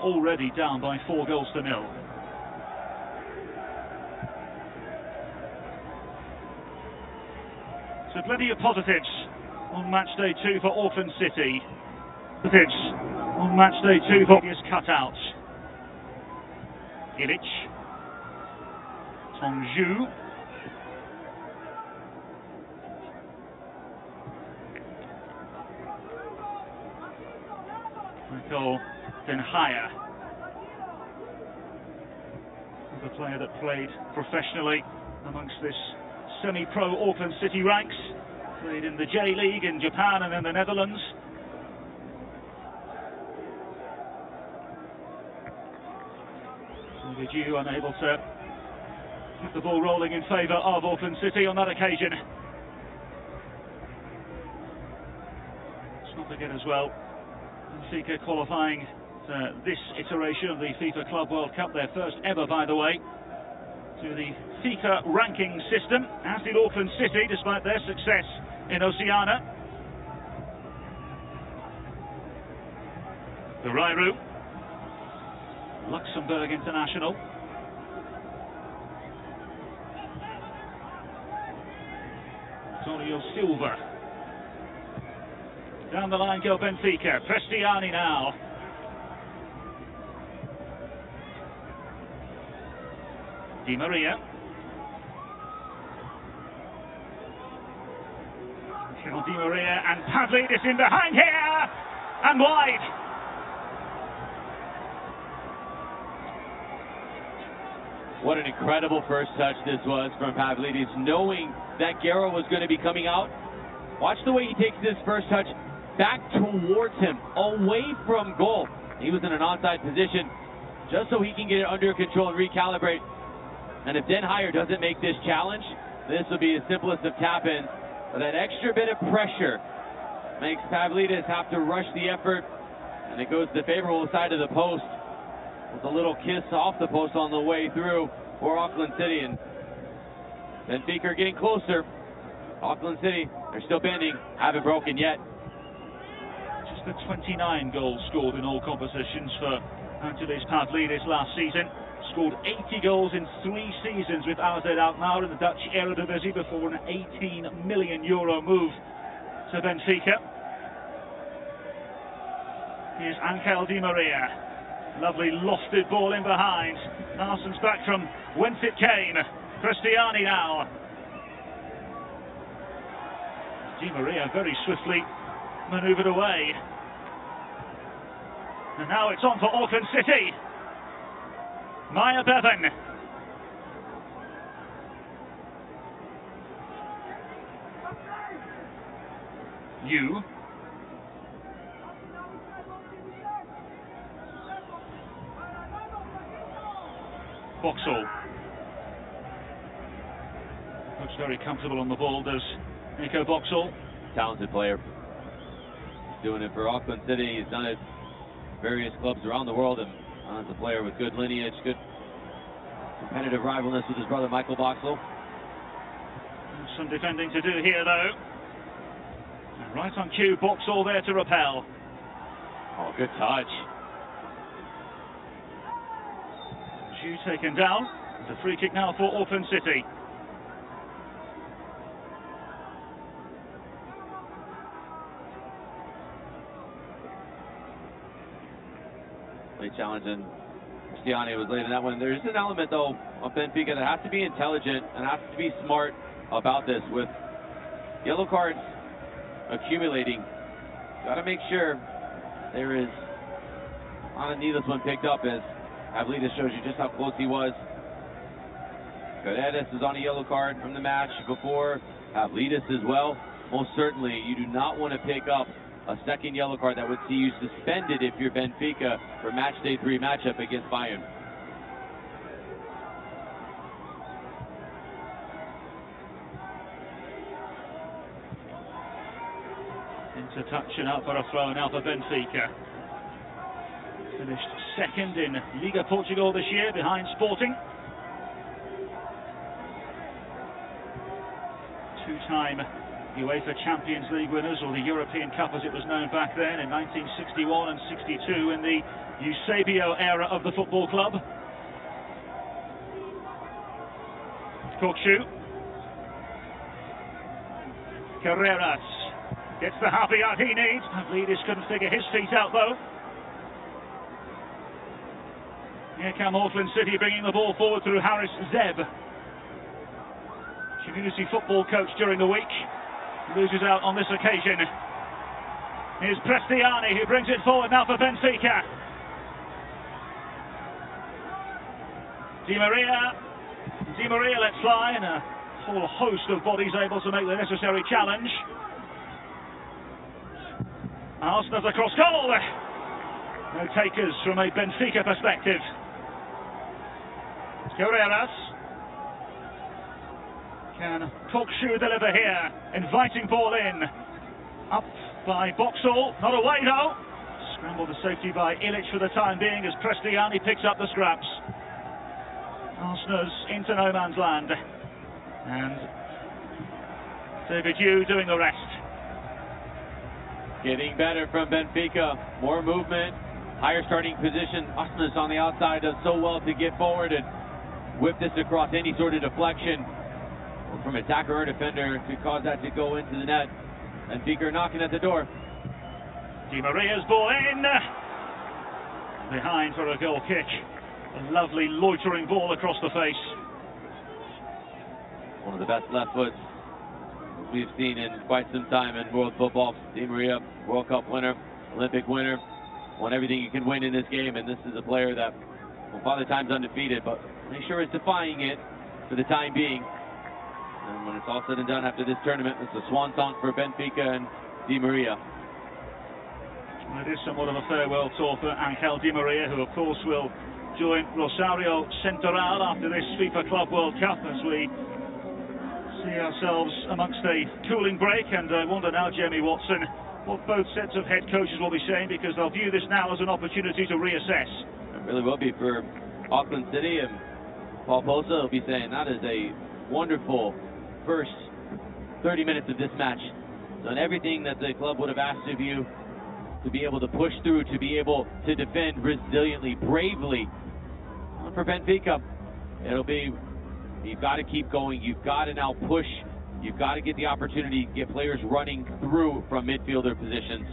already down by 4-0. So plenty of positives on match day 2 for Auckland City. Positives on match day 2 for his cutout. Illich. Tongju. Michael Denhaya, the player that played professionally amongst this semi-pro Auckland City ranks, played in the J-League in Japan and in the Netherlands. Viju unable to get the ball rolling in favour of Auckland City on that occasion. Let's not forget as well, Benfica qualifying to this iteration of the FIFA Club World Cup, their first ever, by the way, to the FIfa ranking system, as did Auckland City, despite their success in Oceania. Barairu, Luxembourg international. Antonio Silva. Down the line go Benfica. Prestiani now. Di Maria. Di Maria and Pavlidis in behind here. And wide. What an incredible first touch this was from Pavlidis, knowing that Guerra was going to be coming out. Watch the way he takes this first touch back towards him, away from goal. He was in an onside position just so he can get it under control and recalibrate. And if Denhaya doesn't make this challenge, this will be the simplest of tap-ins. But that extra bit of pressure makes Pavlidis have to rush the effort, and it goes to the favorable side of the post. With a little kiss off the post on the way through for Auckland City, and Benfica are getting closer. Auckland City, they're still bending, haven't broken yet. Just the 29 goals scored in all compositions for Angelis Pavlidis last season. Scored 80 goals in 3 seasons with AZ Alkmaar in the Dutch Eredivisie before an €18 million move to Benfica. Here's Angel Di Maria. Lovely lofted ball in behind. Arsens back from whence it came. Prestiani now. Di Maria very swiftly manoeuvred away. And now it's on for Auckland City. Maya Bevan. You. Boxall. Looks very comfortable on the ball, does Nico Boxall. Talented player. He's doing it for Auckland City. He's done it for various clubs around the world, and as a player with good lineage, good competitive rivalness with his brother Michael Boxall. Some defending to do here, though. And right on cue, Boxall there to repel. Oh, good touch. Zhu taken down. It's a free kick now for Auckland City. Late challenge, and Cristiani was late in that one. There's an element, though, of Benfica that has to be intelligent and has to be smart about this. With yellow cards accumulating, got to make sure there is not a needless one picked up, as Pavlidis shows you just how close he was. Guedes is on a yellow card from the match before. Pavlidis as well. Most certainly, you do not want to pick up a second yellow card that would see you suspended if you're Benfica for match day 3 matchup against Bayern. Into touch and out for a throw now for Benfica. Finished second in Liga Portugal this year behind Sporting. Two-time UEFA Champions League winners, or the European Cup as it was known back then in 1961 and 62 in the Eusebio era of the football club. Kokshu. Carreras gets the half yard he needs. Pavlidis couldn't figure his feet out though. Here come Auckland City bringing the ball forward through Haris Zeb. Community football coach during the week. Loses out on this occasion. Here's Prestiani who brings it forward now for Benfica. Di Maria let fly, and a whole host of bodies able to make the necessary challenge. Arsenal's across goal. No takers from a Benfica perspective. Carreras. Can Kokshu deliver here? Inviting ball in. Up by Boxall. Not away though. Scrambled to safety by Ilic for the time being as Prestiani picks up the scraps. Arsenal's into no man's land. And David Yu doing the rest. Getting better from Benfica. More movement. Higher starting position. Arsenal's on the outside does so well to get forward and whip this across any sort of deflection. From attacker or defender to cause that to go into the net. Benfica knocking at the door. Di Maria's ball in. Behind for a goal kick. A lovely loitering ball across the face. One of the best left foots we've seen in quite some time in world football. Di Maria, World Cup winner, Olympic winner, won everything you can win in this game, and this is a player that, well, Father Time's undefeated, but make sure is defying it for the time being. And when it's all said and done after this tournament, it's a swan song for Benfica and Di Maria. Well, it is somewhat of a farewell tour for Angel Di Maria, who of course will join Rosario Central after this FIFA Club World Cup as we see ourselves amongst a cooling break. And I wonder now, Jamie Watson, what both sets of head coaches will be saying, because they'll view this now as an opportunity to reassess. It really will be for Auckland City, and Paul Posa will be saying that is a wonderful first 30 minutes of this match. Done everything that the club would have asked of you, to be able to push through, to be able to defend resiliently, bravely. And for Benfica, it'll be, you've got to keep going, you've got to now push, you've got to get the opportunity to get players running through from midfielder positions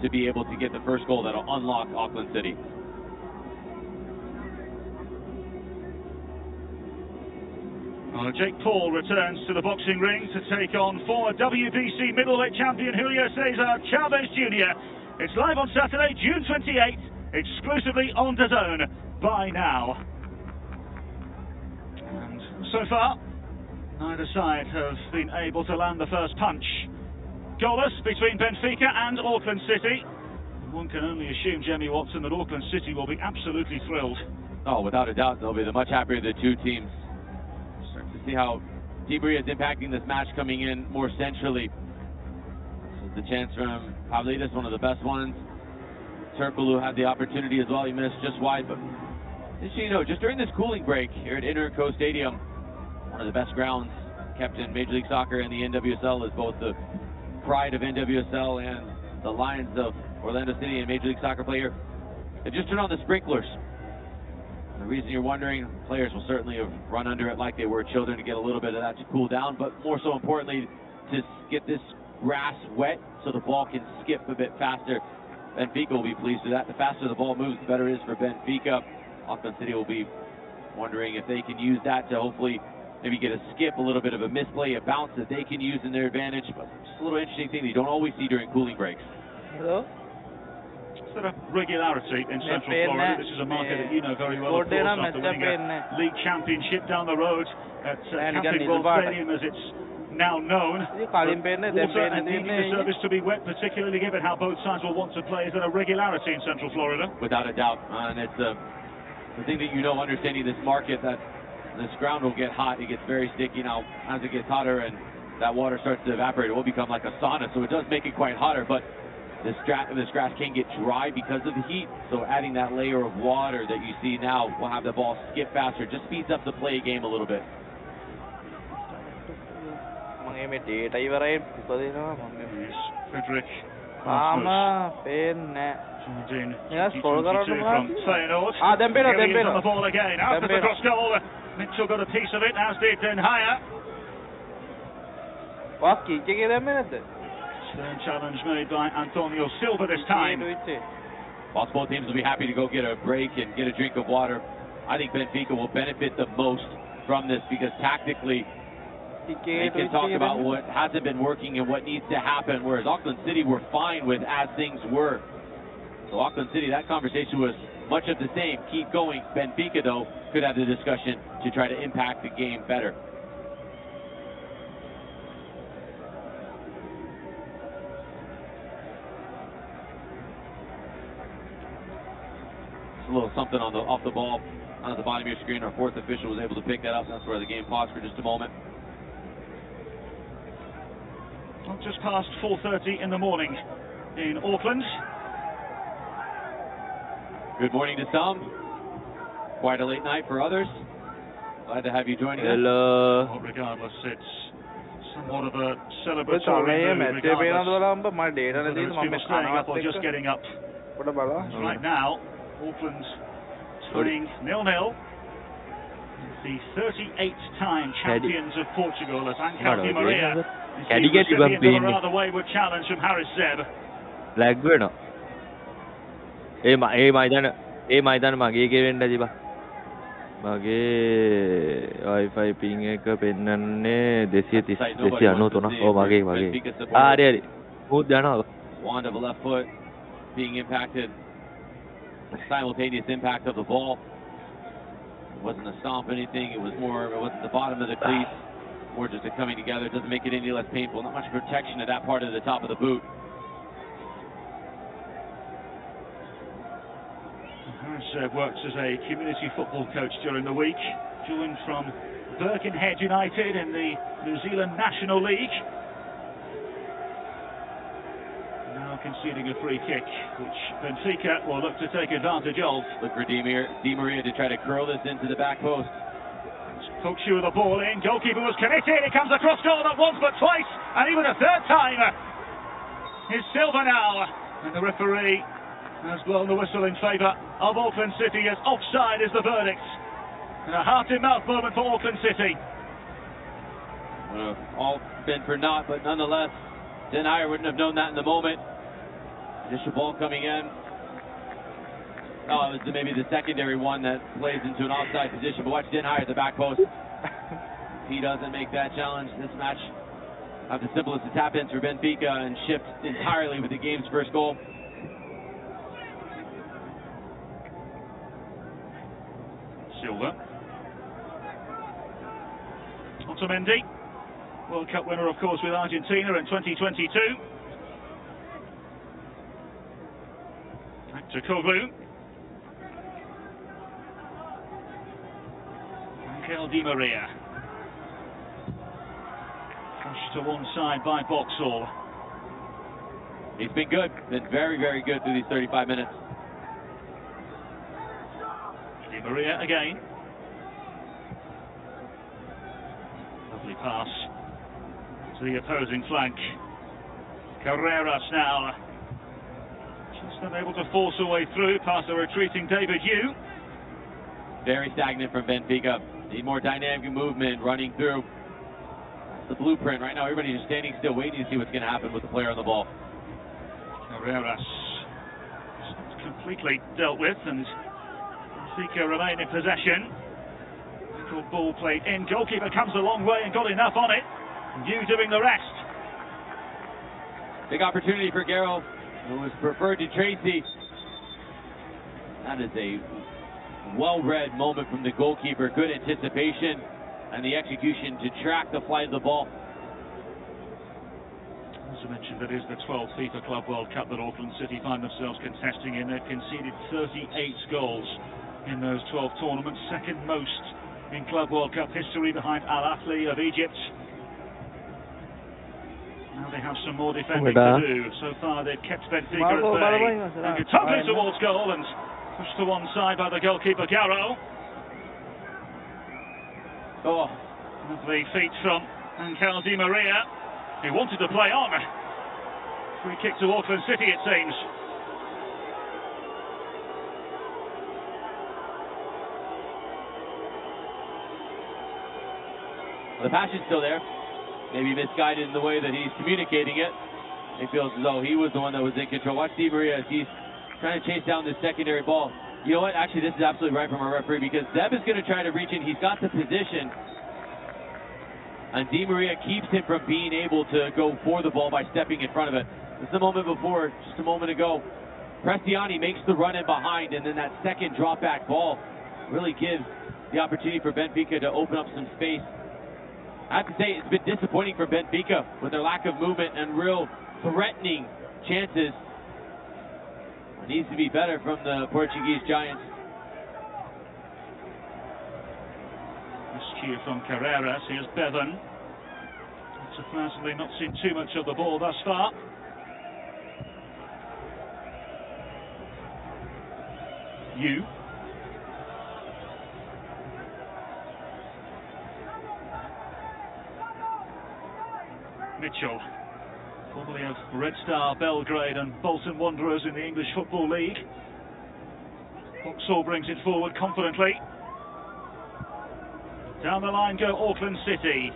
to be able to get the first goal that'll unlock Auckland City. Well, Jake Paul returns to the boxing ring to take on former WBC middleweight champion Julio Cesar Chavez Jr. It's live on Saturday, June 28th, exclusively on DAZN. Buy now. And so far, neither side have been able to land the first punch. Goalless between Benfica and Auckland City. One can only assume, Jamie Watson, that Auckland City will be absolutely thrilled. Oh, without a doubt, they'll be the much happier of the two teams. See how Di Maria is impacting this match, coming in more centrally. This is the chance from Pavlidis, one of the best ones. Turkoglu had the opportunity as well. He missed just wide, but just so you know, just during this cooling break here at Interco Stadium, one of the best grounds kept in Major League Soccer and the NWSL, is both the pride of NWSL and the Lions of Orlando City and Major League Soccer player. They just turned on the sprinklers. The reason you're wondering, players will certainly have run under it like they were children to get a little bit of that to cool down, but more so importantly, to get this grass wet so the ball can skip a bit faster. Benfica will be pleased with that. The faster the ball moves, the better it is for Benfica. Auckland City will be wondering if they can use that to hopefully maybe get a skip, a little bit of a misplay, a bounce that they can use in their advantage. But just a little interesting thing that you don't always see during cooling breaks. Hello? Sort of regularity in Central Florida. This is a market that you know very well, of course, after winning a league championship down the road at Camping World Stadium, as it's now known. Water and needing the service to be wet, particularly given how both sides will want to play, is there a regularity in Central Florida? Without a doubt, and it's the thing that you know, understanding this market, that this ground will get hot. It gets very sticky now. As it gets hotter and that water starts to evaporate, it will become like a sauna, so it does make it quite hotter, but this grass can get dry because of the heat, so adding that layer of water that you see now will have the ball skip faster, just speeds up the play game a little bit. මේ data ඉවරයි ඉපදිනවා මම Here's Frederick තාම Rasmus. පේන්නේ Jardine, Yeah, scroll 22 කරන්න from Feyenoord. Ah, Dembele, Gillies Dembele. on the ball again. After the Dembele. cross goal, Mitchell got a piece of it, as did Den Haya. වා kick එකේ දැම්මේ නැද්ද Stern challenge made by Antonio Silva this time. Whilst both teams will be happy to go get a break and get a drink of water, I think Benfica will benefit the most from this because tactically they can talk about what hasn't been working and what needs to happen, whereas Auckland City were fine with as things were. So Auckland City, that conversation was much of the same. Keep going. Benfica, though, could have the discussion to try to impact the game better. A little something on the off the ball on the bottom of your screen. Our fourth official was able to pick that up. That's where the game paused for just a moment. Well, just past 4:30 in the morning in Auckland. Good morning to some. Quite a late night for others. Glad to have you joining us. hello Well, regardless, it's somewhat of a celebratory තමයි mood, match එක regardless පේනවද බලන්න මම data whether නැතිද it's මම people staying up or just කනවත් getting up. පොඩ බලන්න Right now, Auckland tying 0-0. The 38th-time champions of Portugal as Angel Di Maria is the recipient of a rather wayward challenge from Haris Zeb. Lag වෙනවා ඒ මයිතන මගේ එකේ වෙන්න තිබා මගේ Wi-Fi ping එක පෙන්නන්නේ 293 ඕ මගේ හරි හරි මූත් යනවා Wand of a left foot being impacted. Simultaneous impact of the ball. It wasn't a stomp or anything. It was more. It wasn't the bottom of the cleat. More just a coming together. It doesn't make it any less painful. Not much protection at that part of the top of the boot. Harris works as a community football coach during the week. Joined from Birkenhead United in the New Zealand National League. Now conceding a free kick, which Benfica will look to take advantage of. Look for Di Maria to try to curl this into the back post. Kokshu with the ball in. Goalkeeper was committed. It comes across goal not once but twice, and even a third time. It's Silva now, and the referee has blown the whistle in favour of Auckland City as offside is the verdict. And a heart-in-mouth moment for Auckland City. All been for naught, but nonetheless, Den Haya wouldn't have known that in the moment. Just a ball coming in. Oh, it was maybe the secondary one that plays into an offside position, but watch Den Haya at the back post. If he doesn't make that challenge, this match have the simplest of tap-ins for Benfica and shift entirely with the game's first goal. Silva. Otamendi, World Cup winner, of course, with Argentina in 2022. Back to Koglu. Angel Di Maria. Pushed to one side by Boxall. He's been good. Been very, very good through these 35 minutes. Di Maria again. Lovely pass to the opposing flank. Carreras now. Just unable to force a way through past the retreating David Yu. Very stagnant from Benfica. Need more dynamic movement running through. That's the blueprint. Right now, everybody's just standing still, waiting to see what's going to happen with the player on the ball. Carreras completely dealt with, and Benfica remain in possession. Good ball played in. Goalkeeper comes a long way and got enough on it. Yu doing the rest. Big opportunity for Garrow, who was preferred to Tracy. That is a well-read moment from the goalkeeper. Good anticipation and the execution to track the flight of the ball. As I mentioned, it is the 12th FIFA Club World Cup that Auckland City find themselves contesting in. They've conceded 38 goals in those 12 tournaments, second most in Club World Cup history behind Al Ahly of Egypt. Now they have some more defending to do. So far they've kept Benfica at bay. And totally towards goal and pushed to one side by the goalkeeper Garrow. Oh, Lovely feet from Angel Di Maria, who wanted to play on. Free kick to Auckland City, it seems. The passion's still there. Maybe misguided in the way that he's communicating it. He feels as though he was the one that was in control. Watch Di Maria as he's trying to chase down this secondary ball. You know what? Actually, this is absolutely right from our referee, because Zeb is going to try to reach in. He's got the position. And Di Maria keeps him from being able to go for the ball by stepping in front of it. This is the moment before, just a moment ago, Prestiani makes the run in behind, and then that second drop back ball really gives the opportunity for Benfica to open up some space. I have to say, it's been disappointing for Benfica with their lack of movement and real threatening chances. It needs to be better from the Portuguese Giants. Miscue from Carreras. Here's Bevan. Surprisingly not seen too much of the ball thus far. Mitchell, formerly of Red Star Belgrade and Bolton Wanderers in the English Football League. Vauxhall brings it forward confidently. Down the line go Auckland City.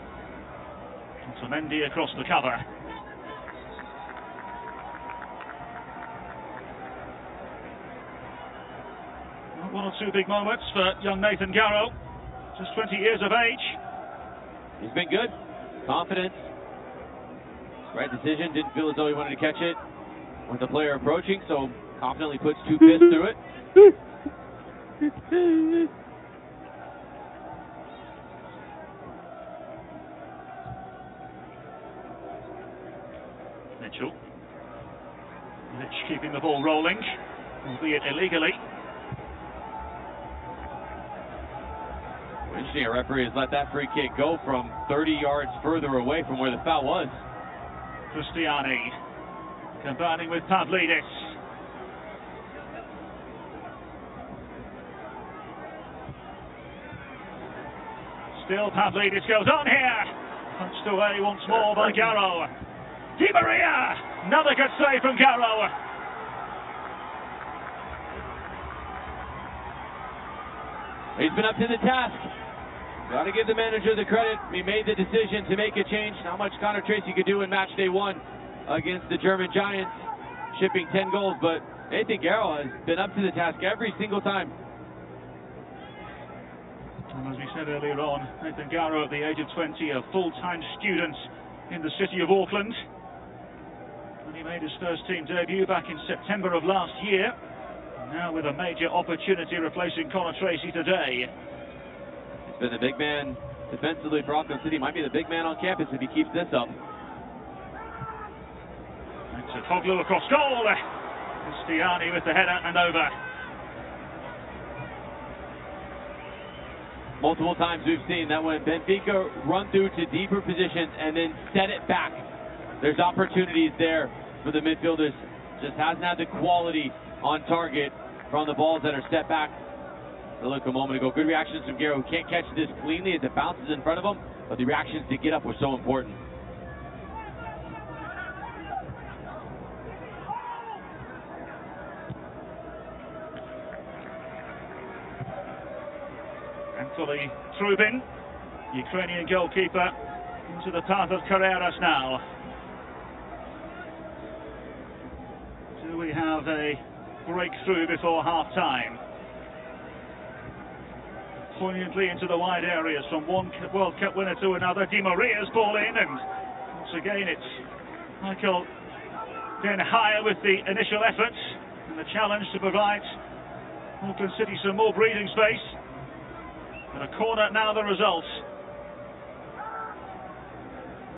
Otamendi across the cover. One or two big moments for young Nathan Garrow, just 20 years of age. He's been good, confidence, right decision, didn't feel as though he wanted to catch it with the player approaching, so confidently puts two fists through it. Mitchell. Mitch keeping the ball rolling, albeit illegally. Interesting, a referee has let that free kick go from 30 yards further away from where the foul was. Cristiani combining with Pavlidis. Still Pavlidis goes on here. Punched away once more by Garrow. Di Maria! Another good save from Garrow. He's been up to the task. Got to give the manager the credit. He made the decision to make a change. Not much Connor Tracy could do in match day one against the German Giants, shipping 10 goals, but Nathan Garrow has been up to the task every single time. And as we said earlier on, Nathan Garrow at the age of 20, a full-time student in the city of Auckland. And he made his first team debut back in September of last year. Now with a major opportunity replacing Connor Tracy today. He's been the big man defensively for Auckland City. Might be the big man on campus if he keeps this up. It's Foglu across goal. Cristiani with the header and over. Multiple times we've seen that when Benfica run through to deeper positions and then set it back, there's opportunities there for the midfielders. Just hasn't had the quality on target from the balls that are set back. Look, a moment ago, good reactions from Garrow, who can't catch this cleanly as it bounces in front of him, but the reactions to get up were so important. Anatoly Trubin, Ukrainian goalkeeper, into the path of Carreras now. Do we have a breakthrough before half-time? Poignantly into the wide areas from one World Cup winner to another. Di Maria's ball in, and once again it's Michael Den higher with the initial effort and the challenge to provide Auckland City some more breathing space. And a corner now the result.